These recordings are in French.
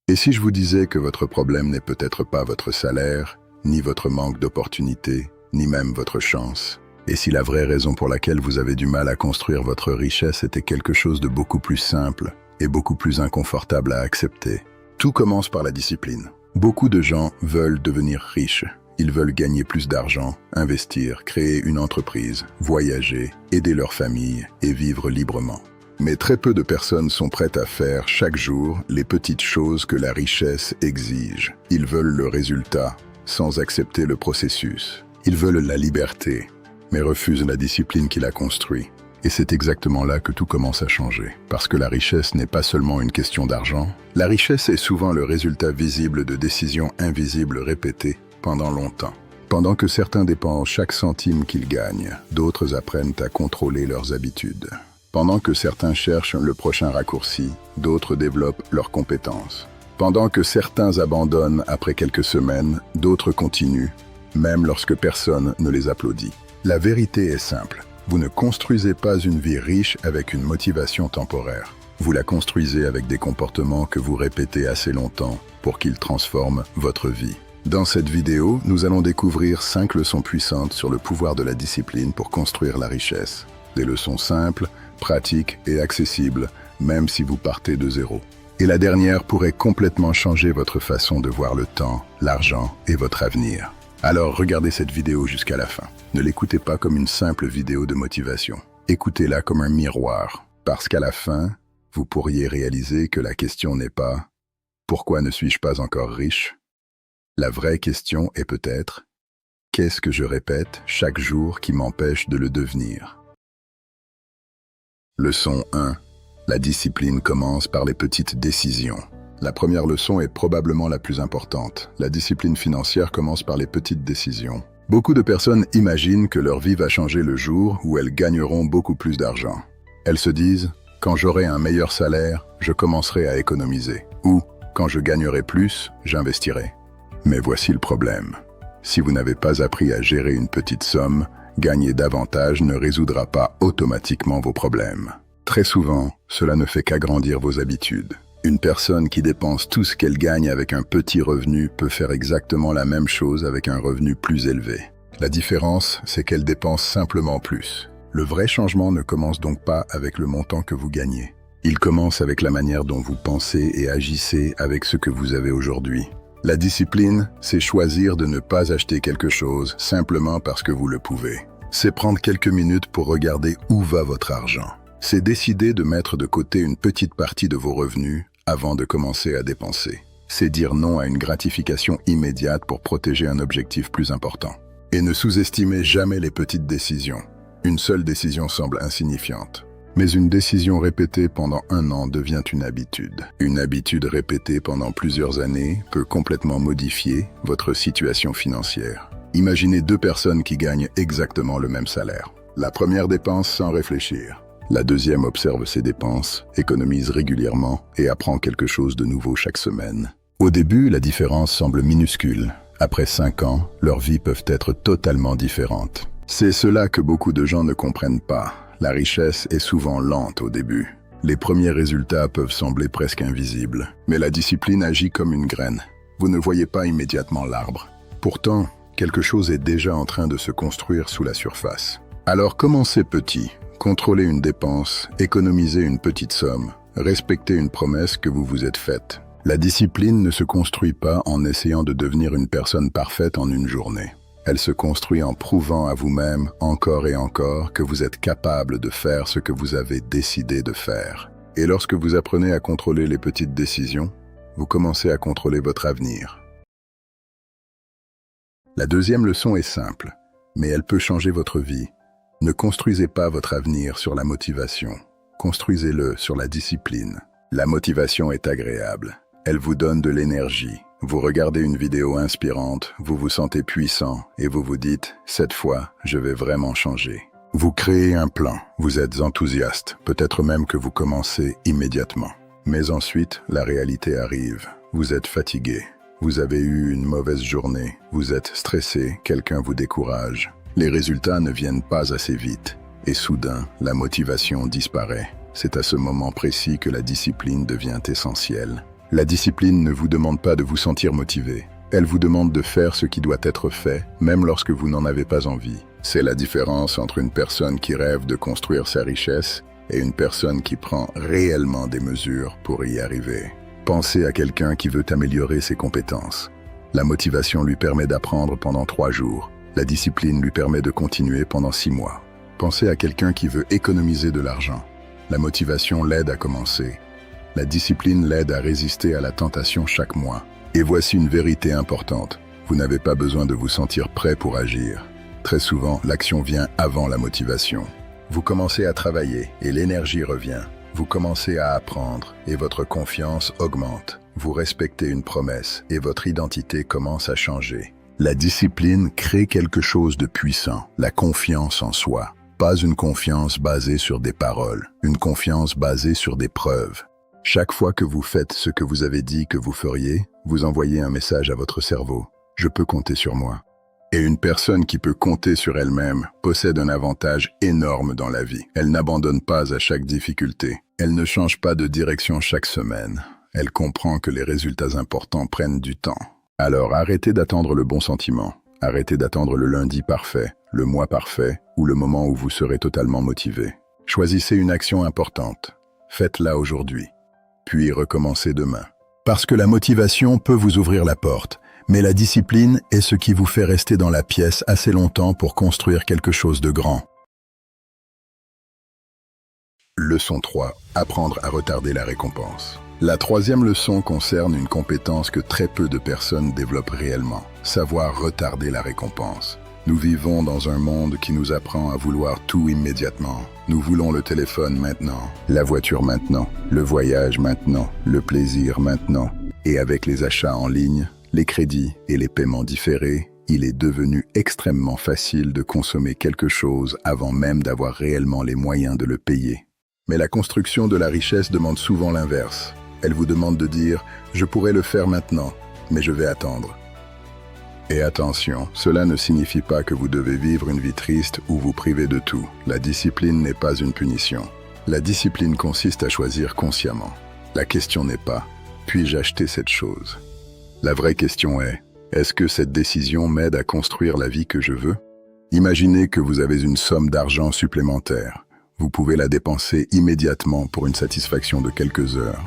Et si je vous disais que votre problème n'est peut-être pas votre salaire, ni votre manque d'opportunités, ni même votre chance? Et si la vraie raison pour laquelle vous avez du mal à construire votre richesse était quelque chose de beaucoup plus simple et beaucoup plus inconfortable à accepter? Tout commence par la discipline. Beaucoup de gens veulent devenir riches. Ils veulent gagner plus d'argent, investir, créer une entreprise, voyager, aider leur famille et vivre librement. Mais très peu de personnes sont prêtes à faire chaque jour les petites choses que la richesse exige. Ils veulent le résultat, sans accepter le processus. Ils veulent la liberté, mais refusent la discipline qui la construit. Et c'est exactement là que tout commence à changer. Parce que la richesse n'est pas seulement une question d'argent. La richesse est souvent le résultat visible de décisions invisibles répétées pendant longtemps. Pendant que certains dépensent chaque centime qu'ils gagnent, d'autres apprennent à contrôler leurs habitudes. Pendant que certains cherchent le prochain raccourci, d'autres développent leurs compétences. Pendant que certains abandonnent après quelques semaines, d'autres continuent, même lorsque personne ne les applaudit. La vérité est simple. Vous ne construisez pas une vie riche avec une motivation temporaire. Vous la construisez avec des comportements que vous répétez assez longtemps pour qu'ils transforment votre vie. Dans cette vidéo, nous allons découvrir 5 leçons puissantes sur le pouvoir de la discipline pour construire la richesse. Des leçons simples, pratiques et accessibles, même si vous partez de zéro. Et la dernière pourrait complètement changer votre façon de voir le temps, l'argent et votre avenir. Alors regardez cette vidéo jusqu'à la fin. Ne l'écoutez pas comme une simple vidéo de motivation. Écoutez-la comme un miroir, parce qu'à la fin, vous pourriez réaliser que la question n'est pas « Pourquoi ne suis-je pas encore riche ?» La vraie question est peut-être « Qu'est-ce que je répète chaque jour qui m'empêche de le devenir ?» Leçon 1. La discipline commence par les petites décisions. La première leçon est probablement la plus importante. La discipline financière commence par les petites décisions. Beaucoup de personnes imaginent que leur vie va changer le jour où elles gagneront beaucoup plus d'argent. Elles se disent « Quand j'aurai un meilleur salaire, je commencerai à économiser. » Ou « Quand je gagnerai plus, j'investirai. » Mais voici le problème. Si vous n'avez pas appris à gérer une petite somme, gagner davantage ne résoudra pas automatiquement vos problèmes. Très souvent, cela ne fait qu'agrandir vos habitudes. Une personne qui dépense tout ce qu'elle gagne avec un petit revenu peut faire exactement la même chose avec un revenu plus élevé. La différence, c'est qu'elle dépense simplement plus. Le vrai changement ne commence donc pas avec le montant que vous gagnez. Il commence avec la manière dont vous pensez et agissez avec ce que vous avez aujourd'hui. La discipline, c'est choisir de ne pas acheter quelque chose simplement parce que vous le pouvez. C'est prendre quelques minutes pour regarder où va votre argent. C'est décider de mettre de côté une petite partie de vos revenus avant de commencer à dépenser. C'est dire non à une gratification immédiate pour protéger un objectif plus important. Et ne sous-estimez jamais les petites décisions. Une seule décision semble insignifiante. Mais une décision répétée pendant 1 an devient une habitude. Une habitude répétée pendant plusieurs années peut complètement modifier votre situation financière. Imaginez 2 personnes qui gagnent exactement le même salaire. La première dépense sans réfléchir. La deuxième observe ses dépenses, économise régulièrement et apprend quelque chose de nouveau chaque semaine. Au début, la différence semble minuscule. Après 5 ans, leurs vies peuvent être totalement différentes. C'est cela que beaucoup de gens ne comprennent pas. La richesse est souvent lente au début. Les premiers résultats peuvent sembler presque invisibles, mais la discipline agit comme une graine. Vous ne voyez pas immédiatement l'arbre. Pourtant, quelque chose est déjà en train de se construire sous la surface. Alors commencez petit, contrôlez une dépense, économisez une petite somme, respectez une promesse que vous vous êtes faite. La discipline ne se construit pas en essayant de devenir une personne parfaite en une journée. Elle se construit en prouvant à vous-même encore et encore que vous êtes capable de faire ce que vous avez décidé de faire. Et lorsque vous apprenez à contrôler les petites décisions, vous commencez à contrôler votre avenir. La deuxième leçon est simple, mais elle peut changer votre vie. Ne construisez pas votre avenir sur la motivation. Construisez-le sur la discipline. La motivation est agréable. Elle vous donne de l'énergie. Vous regardez une vidéo inspirante, vous vous sentez puissant et vous vous dites « Cette fois, je vais vraiment changer ». Vous créez un plan, vous êtes enthousiaste, peut-être même que vous commencez immédiatement. Mais ensuite, la réalité arrive. Vous êtes fatigué, vous avez eu une mauvaise journée, vous êtes stressé, quelqu'un vous décourage. Les résultats ne viennent pas assez vite et soudain, la motivation disparaît. C'est à ce moment précis que la discipline devient essentielle. La discipline ne vous demande pas de vous sentir motivé. Elle vous demande de faire ce qui doit être fait, même lorsque vous n'en avez pas envie. C'est la différence entre une personne qui rêve de construire sa richesse et une personne qui prend réellement des mesures pour y arriver. Pensez à quelqu'un qui veut améliorer ses compétences. La motivation lui permet d'apprendre pendant 3 jours. La discipline lui permet de continuer pendant 6 mois. Pensez à quelqu'un qui veut économiser de l'argent. La motivation l'aide à commencer. La discipline l'aide à résister à la tentation chaque mois. Et voici une vérité importante. Vous n'avez pas besoin de vous sentir prêt pour agir. Très souvent, l'action vient avant la motivation. Vous commencez à travailler et l'énergie revient. Vous commencez à apprendre et votre confiance augmente. Vous respectez une promesse et votre identité commence à changer. La discipline crée quelque chose de puissant, la confiance en soi. Pas une confiance basée sur des paroles, une confiance basée sur des preuves. Chaque fois que vous faites ce que vous avez dit que vous feriez, vous envoyez un message à votre cerveau. Je peux compter sur moi. Et une personne qui peut compter sur elle-même possède un avantage énorme dans la vie. Elle n'abandonne pas à chaque difficulté. Elle ne change pas de direction chaque semaine. Elle comprend que les résultats importants prennent du temps. Alors arrêtez d'attendre le bon sentiment. Arrêtez d'attendre le lundi parfait, le mois parfait ou le moment où vous serez totalement motivé. Choisissez une action importante. Faites-la aujourd'hui. Puis recommencez demain. Parce que la motivation peut vous ouvrir la porte, mais la discipline est ce qui vous fait rester dans la pièce assez longtemps pour construire quelque chose de grand. Leçon 3. Apprendre à retarder la récompense. La 3e leçon concerne une compétence que très peu de personnes développent réellement, savoir retarder la récompense. Nous vivons dans un monde qui nous apprend à vouloir tout immédiatement. Nous voulons le téléphone maintenant, la voiture maintenant, le voyage maintenant, le plaisir maintenant. Et avec les achats en ligne, les crédits et les paiements différés, il est devenu extrêmement facile de consommer quelque chose avant même d'avoir réellement les moyens de le payer. Mais la construction de la richesse demande souvent l'inverse. Elle vous demande de dire « je pourrais le faire maintenant, mais je vais attendre ». Et attention, cela ne signifie pas que vous devez vivre une vie triste ou vous priver de tout. La discipline n'est pas une punition. La discipline consiste à choisir consciemment. La question n'est pas « puis-je acheter cette chose ?» La vraie question est « est-ce que cette décision m'aide à construire la vie que je veux ?» Imaginez que vous avez une somme d'argent supplémentaire. Vous pouvez la dépenser immédiatement pour une satisfaction de quelques heures.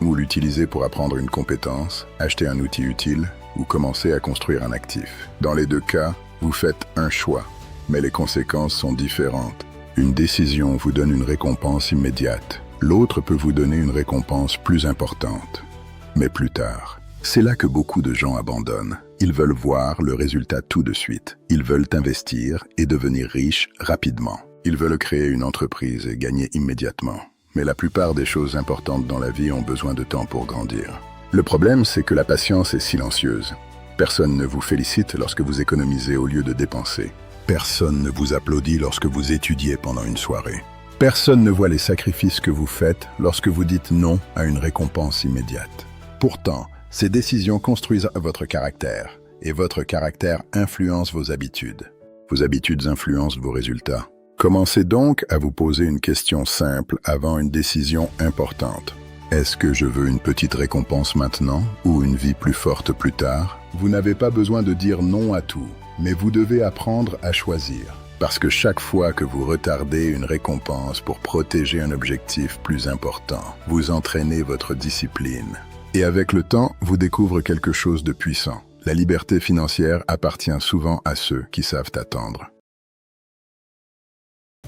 Ou l'utiliser pour apprendre une compétence, acheter un outil utile, ou commencer à construire un actif. Dans les 2 cas, vous faites un choix, mais les conséquences sont différentes. Une décision vous donne une récompense immédiate. L'autre peut vous donner une récompense plus importante, mais plus tard. C'est là que beaucoup de gens abandonnent. Ils veulent voir le résultat tout de suite. Ils veulent investir et devenir riches rapidement. Ils veulent créer une entreprise et gagner immédiatement. Mais la plupart des choses importantes dans la vie ont besoin de temps pour grandir. Le problème, c'est que la patience est silencieuse. Personne ne vous félicite lorsque vous économisez au lieu de dépenser. Personne ne vous applaudit lorsque vous étudiez pendant une soirée. Personne ne voit les sacrifices que vous faites lorsque vous dites non à une récompense immédiate. Pourtant, ces décisions construisent votre caractère, et votre caractère influence vos habitudes. Vos habitudes influencent vos résultats. Commencez donc à vous poser une question simple avant une décision importante. Est-ce que je veux une petite récompense maintenant ou une vie plus forte plus tard? Vous n'avez pas besoin de dire non à tout, mais vous devez apprendre à choisir. Parce que chaque fois que vous retardez une récompense pour protéger un objectif plus important, vous entraînez votre discipline. Et avec le temps, vous découvrez quelque chose de puissant. La liberté financière appartient souvent à ceux qui savent attendre.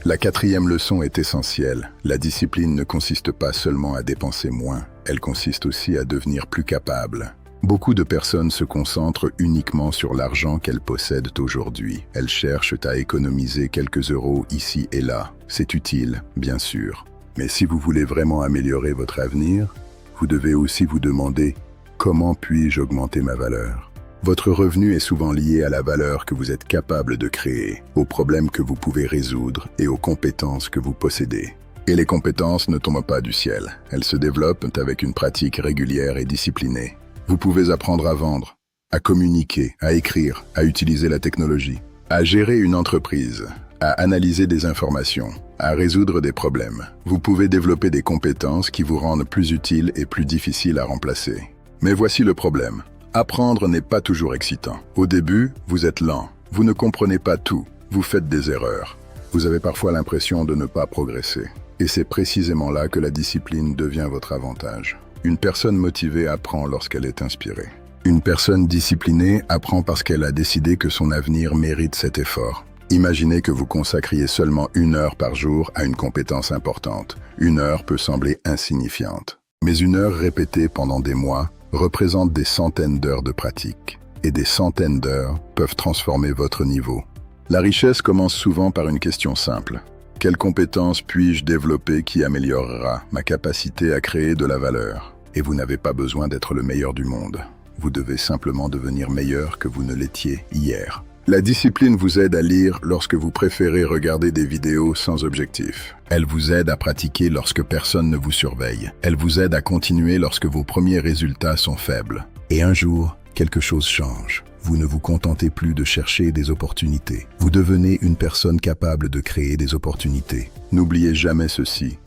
La 4e leçon est essentielle. La discipline ne consiste pas seulement à dépenser moins, elle consiste aussi à devenir plus capable. Beaucoup de personnes se concentrent uniquement sur l'argent qu'elles possèdent aujourd'hui. Elles cherchent à économiser quelques euros ici et là. C'est utile, bien sûr. Mais si vous voulez vraiment améliorer votre avenir, vous devez aussi vous demander « Comment puis-je augmenter ma valeur ?» Votre revenu est souvent lié à la valeur que vous êtes capable de créer, aux problèmes que vous pouvez résoudre et aux compétences que vous possédez. Et les compétences ne tombent pas du ciel. Elles se développent avec une pratique régulière et disciplinée. Vous pouvez apprendre à vendre, à communiquer, à écrire, à utiliser la technologie, à gérer une entreprise, à analyser des informations, à résoudre des problèmes. Vous pouvez développer des compétences qui vous rendent plus utiles et plus difficiles à remplacer. Mais voici le problème. Apprendre n'est pas toujours excitant. Au début, vous êtes lent. Vous ne comprenez pas tout. Vous faites des erreurs. Vous avez parfois l'impression de ne pas progresser. Et c'est précisément là que la discipline devient votre avantage. Une personne motivée apprend lorsqu'elle est inspirée. Une personne disciplinée apprend parce qu'elle a décidé que son avenir mérite cet effort. Imaginez que vous consacriez seulement 1 heure par jour à une compétence importante. 1 heure peut sembler insignifiante. Mais 1 heure répétée pendant des mois représente des centaines d'heures de pratique. Et des centaines d'heures peuvent transformer votre niveau. La richesse commence souvent par une question simple. Quelle compétence puis-je développer qui améliorera ma capacité à créer de la valeur? Et vous n'avez pas besoin d'être le meilleur du monde. Vous devez simplement devenir meilleur que vous ne l'étiez hier. La discipline vous aide à lire lorsque vous préférez regarder des vidéos sans objectif. Elle vous aide à pratiquer lorsque personne ne vous surveille. Elle vous aide à continuer lorsque vos premiers résultats sont faibles. Et un jour, quelque chose change. Vous ne vous contentez plus de chercher des opportunités. Vous devenez une personne capable de créer des opportunités. N'oubliez jamais ceci.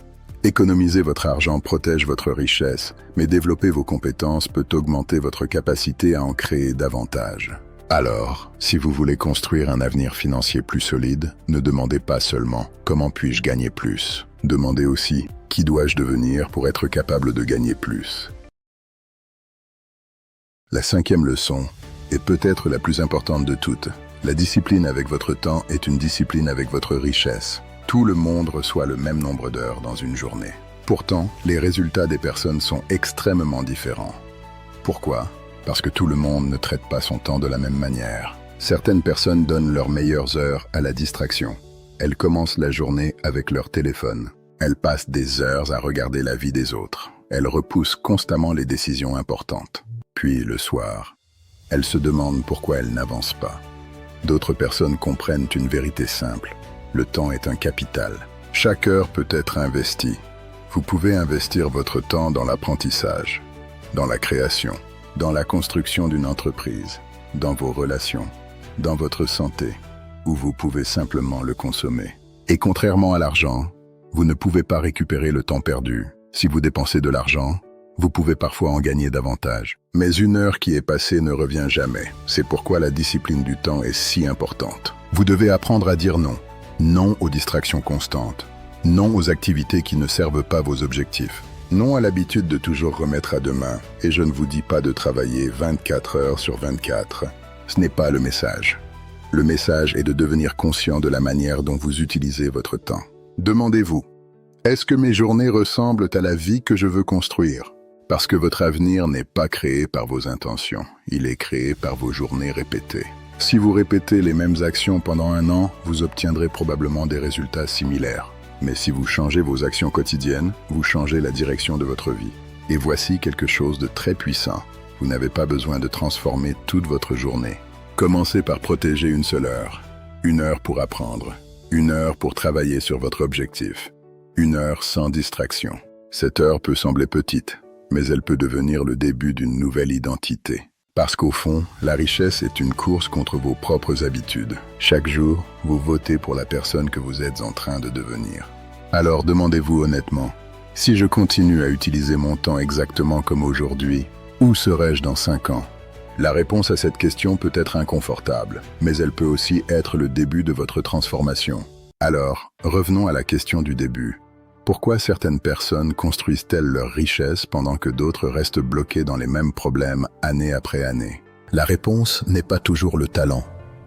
Économiser votre argent protège votre richesse, mais développer vos compétences peut augmenter votre capacité à en créer davantage. Alors, si vous voulez construire un avenir financier plus solide, ne demandez pas seulement « Comment puis-je gagner plus ?». Demandez aussi « Qui dois-je devenir pour être capable de gagner plus ?» La 5e leçon est peut-être la plus importante de toutes. La discipline avec votre temps est une discipline avec votre richesse. Tout le monde reçoit le même nombre d'heures dans une journée. Pourtant, les résultats des personnes sont extrêmement différents. Pourquoi ? Parce que tout le monde ne traite pas son temps de la même manière. Certaines personnes donnent leurs meilleures heures à la distraction. Elles commencent la journée avec leur téléphone. Elles passent des heures à regarder la vie des autres. Elles repoussent constamment les décisions importantes. Puis, le soir, elles se demandent pourquoi elles n'avancent pas. D'autres personnes comprennent une vérité simple. Le temps est un capital. Chaque heure peut être investie. Vous pouvez investir votre temps dans l'apprentissage, dans la création, dans la construction d'une entreprise, dans vos relations, dans votre santé, ou vous pouvez simplement le consommer. Et contrairement à l'argent, vous ne pouvez pas récupérer le temps perdu. Si vous dépensez de l'argent, vous pouvez parfois en gagner davantage. Mais 1 heure qui est passée ne revient jamais. C'est pourquoi la discipline du temps est si importante. Vous devez apprendre à dire non. Non aux distractions constantes. Non aux activités qui ne servent pas vos objectifs. Non à l'habitude de toujours remettre à demain, et je ne vous dis pas de travailler 24 heures sur 24. Ce n'est pas le message. Le message est de devenir conscient de la manière dont vous utilisez votre temps. Demandez-vous, est-ce que mes journées ressemblent à la vie que je veux construire? Parce que votre avenir n'est pas créé par vos intentions, il est créé par vos journées répétées. Si vous répétez les mêmes actions pendant 1 an, vous obtiendrez probablement des résultats similaires. Mais si vous changez vos actions quotidiennes, vous changez la direction de votre vie. Et voici quelque chose de très puissant. Vous n'avez pas besoin de transformer toute votre journée. Commencez par protéger 1 seule heure. 1 heure pour apprendre. 1 heure pour travailler sur votre objectif. 1 heure sans distraction. Cette heure peut sembler petite, mais elle peut devenir le début d'une nouvelle identité. Parce qu'au fond, la richesse est une course contre vos propres habitudes. Chaque jour, vous votez pour la personne que vous êtes en train de devenir. Alors demandez-vous honnêtement, si je continue à utiliser mon temps exactement comme aujourd'hui, où serai-je dans 5 ans? La réponse à cette question peut être inconfortable, mais elle peut aussi être le début de votre transformation. Alors, revenons à la question du début. Pourquoi certaines personnes construisent-elles leur richesse pendant que d'autres restent bloquées dans les mêmes problèmes année après année? La réponse n'est pas toujours le talent,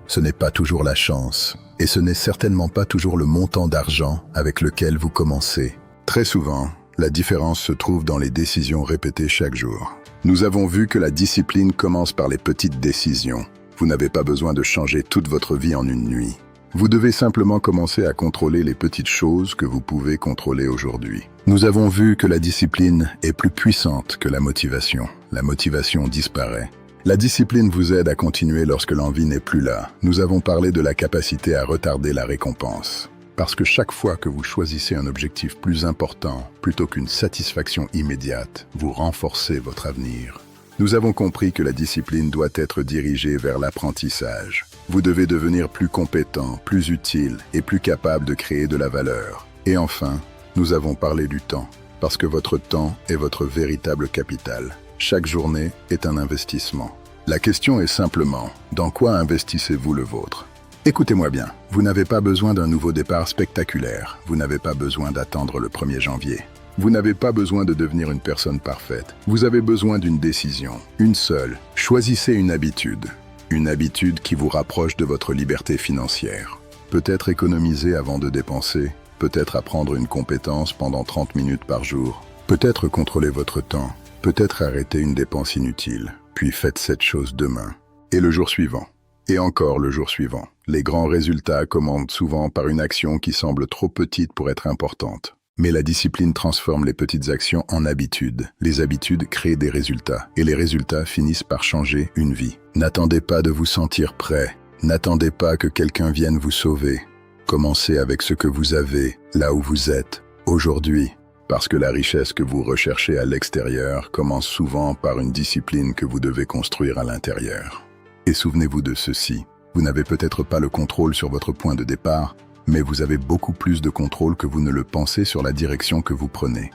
ce n'est pas toujours la chance, et ce n'est certainement pas toujours le montant d'argent avec lequel vous commencez. Très souvent, la différence se trouve dans les décisions répétées chaque jour. Nous avons vu que la discipline commence par les petites décisions. Vous n'avez pas besoin de changer toute votre vie en une nuit. Vous devez simplement commencer à contrôler les petites choses que vous pouvez contrôler aujourd'hui. Nous avons vu que la discipline est plus puissante que la motivation. La motivation disparaît. La discipline vous aide à continuer lorsque l'envie n'est plus là. Nous avons parlé de la capacité à retarder la récompense. Parce que chaque fois que vous choisissez un objectif plus important, plutôt qu'une satisfaction immédiate, vous renforcez votre avenir. Nous avons compris que la discipline doit être dirigée vers l'apprentissage. Vous devez devenir plus compétent, plus utile et plus capable de créer de la valeur. Et enfin, nous avons parlé du temps, parce que votre temps est votre véritable capital. Chaque journée est un investissement. La question est simplement, dans quoi investissez-vous le vôtre? Écoutez-moi bien, vous n'avez pas besoin d'un nouveau départ spectaculaire, vous n'avez pas besoin d'attendre le 1er janvier. Vous n'avez pas besoin de devenir une personne parfaite, vous avez besoin d'une décision, une seule. Choisissez une habitude qui vous rapproche de votre liberté financière. Peut-être économiser avant de dépenser, peut-être apprendre une compétence pendant 30 minutes par jour, peut-être contrôler votre temps, peut-être arrêter une dépense inutile, puis faites cette chose demain. Et le jour suivant. Et encore le jour suivant. Les grands résultats commandent souvent par une action qui semble trop petite pour être importante. Mais la discipline transforme les petites actions en habitudes. Les habitudes créent des résultats. Et les résultats finissent par changer une vie. N'attendez pas de vous sentir prêt. N'attendez pas que quelqu'un vienne vous sauver. Commencez avec ce que vous avez, là où vous êtes, aujourd'hui. Parce que la richesse que vous recherchez à l'extérieur commence souvent par une discipline que vous devez construire à l'intérieur. Et souvenez-vous de ceci, vous n'avez peut-être pas le contrôle sur votre point de départ, mais vous avez beaucoup plus de contrôle que vous ne le pensez sur la direction que vous prenez.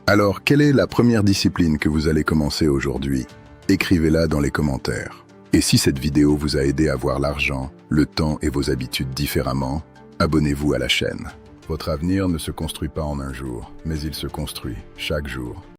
Alors, quelle est la première discipline que vous allez commencer aujourd'hui? Écrivez-la dans les commentaires. Et si cette vidéo vous a aidé à voir l'argent, le temps et vos habitudes différemment, abonnez-vous à la chaîne. Votre avenir ne se construit pas en un jour, mais il se construit chaque jour.